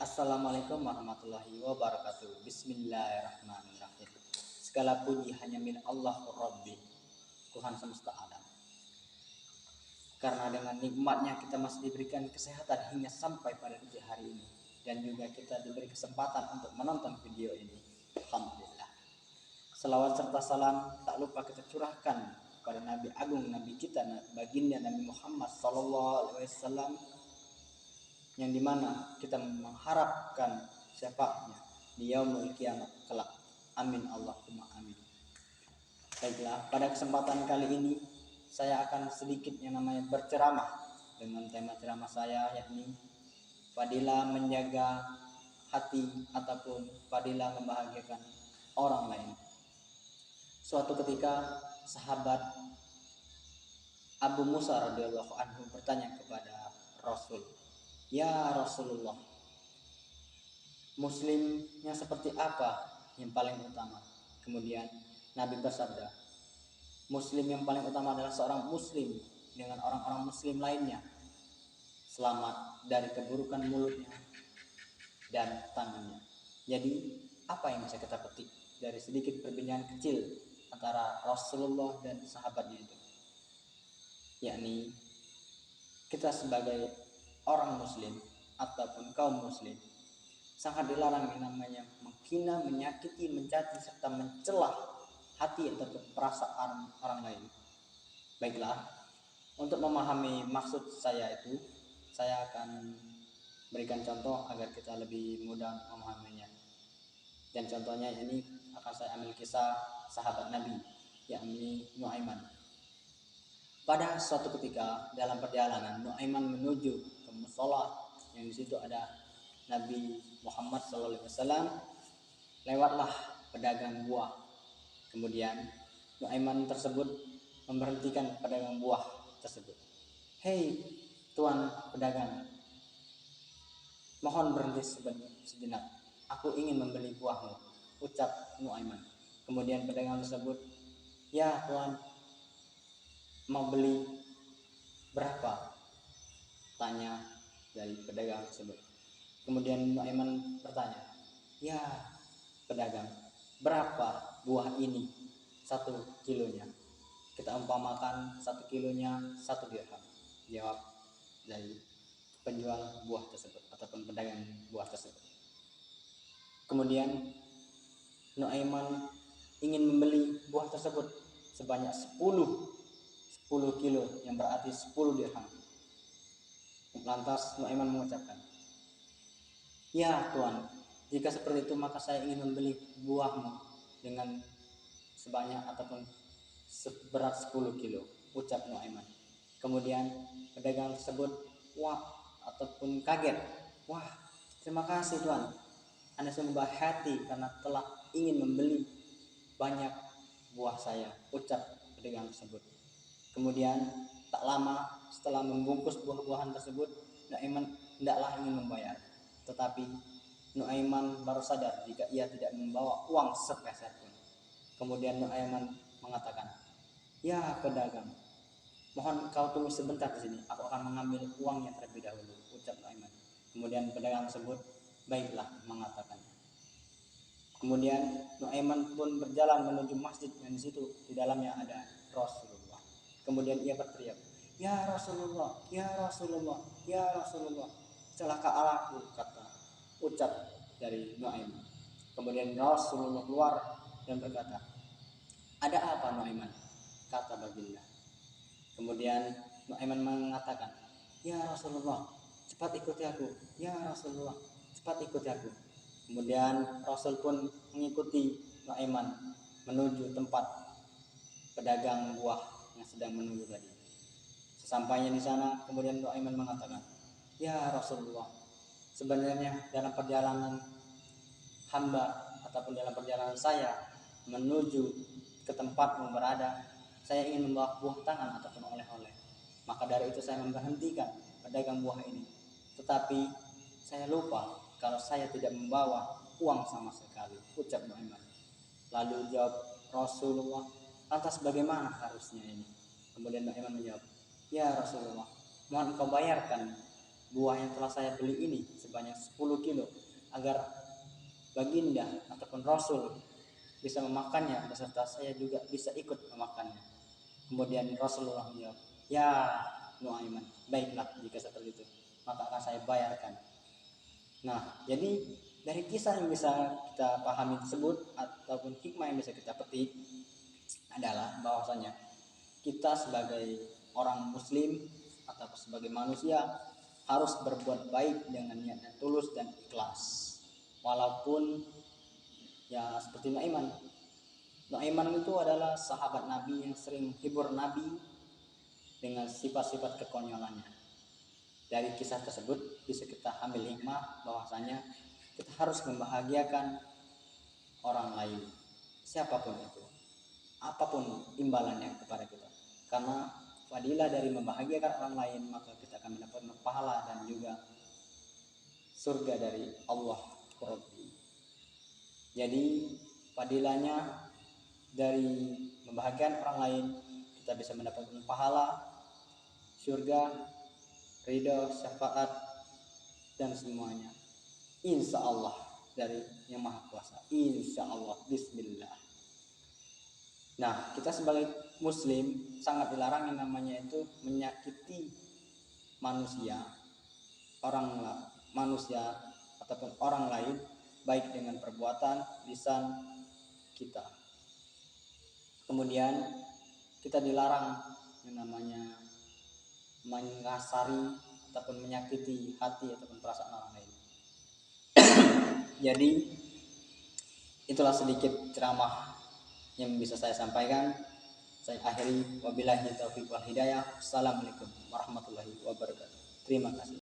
Assalamualaikum warahmatullahi wabarakatuh. Bismillahirrahmanirrahim. Segala puji hanya milik Allah Rabbi, Tuhan semesta alam. Karena dengan nikmatnya kita masih diberikan kesehatan hingga sampai pada detik hari ini, dan juga kita diberi kesempatan untuk menonton video ini. Alhamdulillah. Selawat serta salam tak lupa kita curahkan kepada Nabi Agung, Nabi kita, baginda Nabi Muhammad SAW, yang dimana kita mengharapkan syafaatnya di yaumul kiamat kelak. Amin Allahumma amin. Baiklah, pada kesempatan kali ini saya akan sedikit yang namanya berceramah dengan tema ceramah saya, yakni fadilah menjaga hati ataupun fadilah membahagiakan orang lain. Suatu ketika sahabat Abu Musa radhiyallahu anhu bertanya kepada Rasul, "Ya Rasulullah, muslimnya seperti apa yang paling utama?" Kemudian Nabi bersabda, "Muslim yang paling utama adalah seorang muslim dengan orang-orang muslim lainnya selamat dari keburukan mulutnya dan tangannya." Jadi apa yang bisa kita petik dari sedikit perbincangan kecil antara Rasulullah dan sahabatnya itu? Yakni kita sebagai orang muslim ataupun kaum muslim sangat dilarang yang namanya menghina, menyakiti, mencaci serta mencelah hati ataupun perasaan orang lain. Baiklah, untuk memahami maksud saya itu, saya akan berikan contoh agar kita lebih mudah memahaminya. Dan contohnya ini akan saya ambil kisah sahabat Nabi, yakni Nuaiman. Pada suatu ketika dalam perjalanan, Nuaiman menuju ke musola yang di situ ada Nabi Muhammad SAW. Lewatlah pedagang buah. Kemudian Nuaiman tersebut memberhentikan pedagang buah tersebut. "Hei tuan pedagang, mohon berhenti sejenak. Aku ingin membeli buahmu," ucap Nuaiman. Kemudian pedagang tersebut, "Ya tuan, mau beli berapa?" tanya dari pedagang tersebut. Kemudian Nuaiman bertanya, "Ya pedagang, berapa buah ini 1 kilonya? Kita umpamakan 1 kilonya 1 dirham." Jawab dari penjual buah tersebut ataupun pedagang buah tersebut. Kemudian Nuaiman ingin membeli buah tersebut sebanyak 10 kilo, yang berarti 10 dirham. Lantas Nuaiman mengucapkan, "Ya tuan, jika seperti itu maka saya ingin membeli buahmu dengan sebanyak ataupun seberat 10 kilo, ucap Nuaiman. Kemudian pedagang tersebut ataupun kaget. "Wah, terima kasih tuan, Anda sungguh baik hati karena telah ingin membeli banyak buah saya," ucap pedagang tersebut. Kemudian tak lama setelah membungkus buah-buahan tersebut, Nuaiman hendaklah ingin membayar. Tetapi Nuaiman baru sadar jika ia tidak membawa uang sepeser pun. Kemudian Nuaiman mengatakan, "Ya pedagang, mohon kau tunggu sebentar di sini. Aku akan mengambil uangnya terlebih dahulu," ucap Nuaiman. Kemudian pedagang tersebut, "Baiklah," mengatakannya. Kemudian Nuaiman pun berjalan menuju masjid yang di situ di dalamnya ada Rasulullah. Kemudian ia berteriak, "Ya Rasulullah, ya Rasulullah, ya Rasulullah, celaka aku," ucap dari Nuaiman. Kemudian Rasulullah keluar dan berkata, "Ada apa Nuaiman?" kata baginda. Kemudian Nuaiman mengatakan, "Ya Rasulullah, cepat ikuti aku. Ya Rasulullah, cepat ikuti aku." Kemudian Rasul pun mengikuti Nuaiman menuju tempat pedagang buah yang sedang menunggu tadi. Sesampainya di sana, kemudian Nuaiman mengatakan, "Ya Rasulullah, sebenarnya dalam perjalanan hamba ataupun dalam perjalanan saya menuju ke tempatmu berada, saya ingin membawa buah tangan ataupun oleh-oleh. Maka dari itu saya memberhentikan pedagang buah ini. Tetapi saya lupa kalau saya tidak membawa uang sama sekali," ucap Nuaiman. Lalu jawab Rasulullah, "Lantas bagaimana harusnya ini?" Kemudian Nuaiman menjawab, "Ya Rasulullah, mohon engkau bayarkan buah yang telah saya beli ini sebanyak 10 kilo agar baginda ataupun Rasul bisa memakannya beserta saya juga bisa ikut memakannya. Kemudian Rasulullah menjawab, ya Nuaiman, baiklah jika seperti itu, maka akan saya bayarkan. Nah, jadi dari kisah yang bisa kita pahami tersebut ataupun hikmah yang bisa kita petik adalah bahwasanya kita sebagai orang muslim atau sebagai manusia harus berbuat baik dengan niat yang tulus dan ikhlas. Walaupun ya seperti Nuaiman itu adalah sahabat Nabi yang sering menghibur Nabi dengan sifat-sifat kekonyolannya. Dari kisah tersebut bisa kita ambil hikmah bahwasanya kita harus membahagiakan orang lain, siapapun itu, apapun imbalannya kepada kita. Karena fadilah dari membahagiakan orang lain, maka kita akan mendapatkan pahala dan juga surga dari Allah Rabbi. Jadi fadilahnya dari membahagiakan orang lain, kita bisa mendapatkan pahala, surga, ridho, syafaat, dan semuanya insya Allah dari yang maha kuasa. Insya Allah, bismillah. Nah, kita sebagai muslim sangat dilarang yang namanya itu menyakiti manusia ataupun orang lain, baik dengan perbuatan, lisan kita. Kemudian kita dilarang yang namanya mengasari ataupun menyakiti hati ataupun perasaan orang lain. Jadi itulah sedikit ceramah yang bisa saya sampaikan. Saya akhiri, wabillahi taufiq wal hidayah. Assalamualaikum warahmatullahi wabarakatuh. Terima kasih.